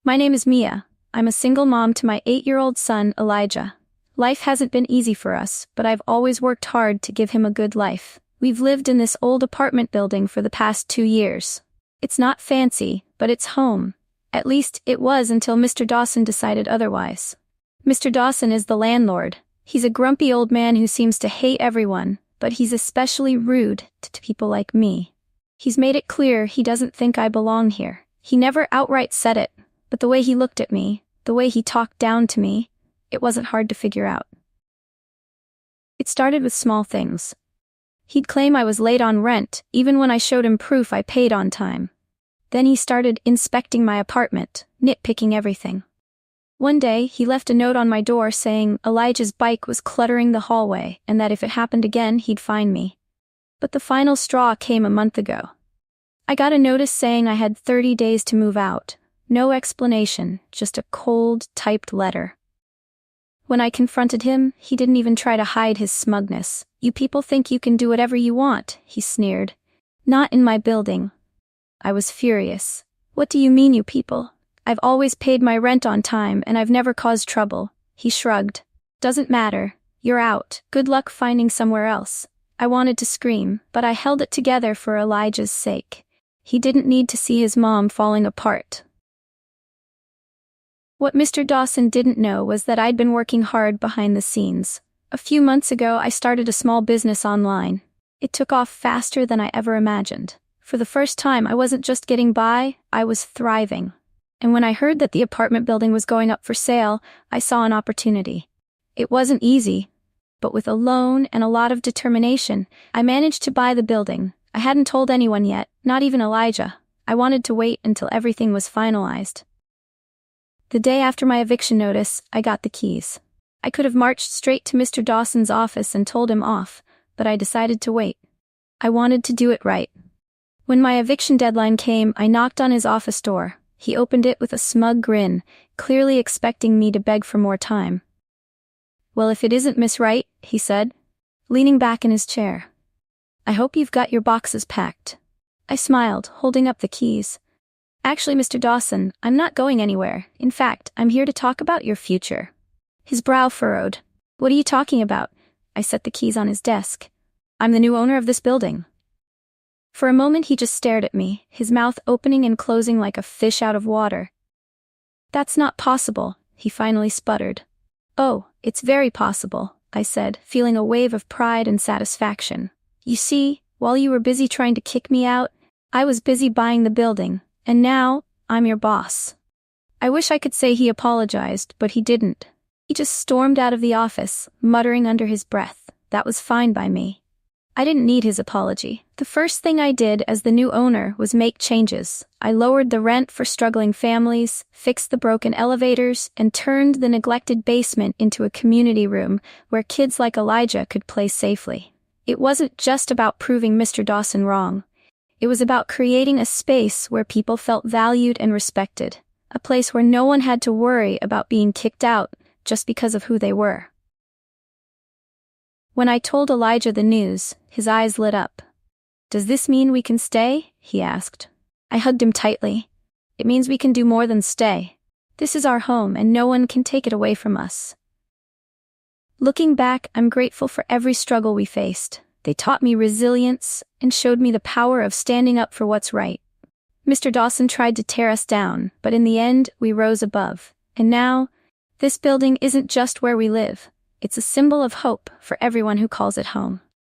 My name is Mia. I'm a single mom to my 8-year-old son, Elijah. Life hasn't been easy for us, but I've always worked hard to give him a good life. We've lived in this old apartment building for the past 2 years. It's not fancy, but it's home. At least, it was until Mr. Dawson decided otherwise. Mr. Dawson is the landlord. He's a grumpy old man who seems to hate everyone, but he's especially rude to people like me. He's made it clear he doesn't think I belong here. He never outright said it, but the way he looked at me, the way he talked down to me, it wasn't hard to figure out. It started with small things. He'd claim I was late on rent, even when I showed him proof I paid on time. Then he started inspecting my apartment, nitpicking everything. One day, he left a note on my door saying Elijah's bike was cluttering the hallway and that if it happened again, he'd fine me. But the final straw came a month ago. I got a notice saying I had 30 days to move out. No explanation, just a cold, typed letter. When I confronted him, he didn't even try to hide his smugness. "You people think you can do whatever you want," he sneered. "Not in my building." I was furious. "What do you mean, you people? I've always paid my rent on time and I've never caused trouble." He shrugged. "Doesn't matter. You're out. Good luck finding somewhere else." I wanted to scream, but I held it together for Elijah's sake. He didn't need to see his mom falling apart. What Mr. Dawson didn't know was that I'd been working hard behind the scenes. A few months ago, I started a small business online. It took off faster than I ever imagined. For the first time, I wasn't just getting by, I was thriving. And when I heard that the apartment building was going up for sale, I saw an opportunity. It wasn't easy, but with a loan and a lot of determination, I managed to buy the building. I hadn't told anyone yet, not even Elijah. I wanted to wait until everything was finalized. The day after my eviction notice, I got the keys. I could have marched straight to Mr. Dawson's office and told him off, but I decided to wait. I wanted to do it right. When my eviction deadline came, I knocked on his office door. He opened it with a smug grin, clearly expecting me to beg for more time. "Well, if it isn't Miss Wright," he said, leaning back in his chair. "I hope you've got your boxes packed." I smiled, holding up the keys. "Actually, Mr. Dawson, I'm not going anywhere. In fact, I'm here to talk about your future." His brow furrowed. "What are you talking about?" I set the keys on his desk. "I'm the new owner of this building." For a moment he just stared at me, his mouth opening and closing like a fish out of water. "That's not possible," he finally sputtered. "Oh, it's very possible," I said, feeling a wave of pride and satisfaction. "You see, while you were busy trying to kick me out, I was busy buying the building, and now, I'm your boss." I wish I could say he apologized, but he didn't. He just stormed out of the office, muttering under his breath. That was fine by me. I didn't need his apology. The first thing I did as the new owner was make changes. I lowered the rent for struggling families, fixed the broken elevators, and turned the neglected basement into a community room where kids like Elijah could play safely. It wasn't just about proving Mr. Dawson wrong. It was about creating a space where people felt valued and respected. A place where no one had to worry about being kicked out just because of who they were. When I told Elijah the news, his eyes lit up. "Does this mean we can stay?" he asked. I hugged him tightly. "It means we can do more than stay. This is our home and no one can take it away from us." Looking back, I'm grateful for every struggle we faced. They taught me resilience and showed me the power of standing up for what's right. Mr. Dawson tried to tear us down, but in the end, we rose above. And now, this building isn't just where we live. It's a symbol of hope for everyone who calls it home.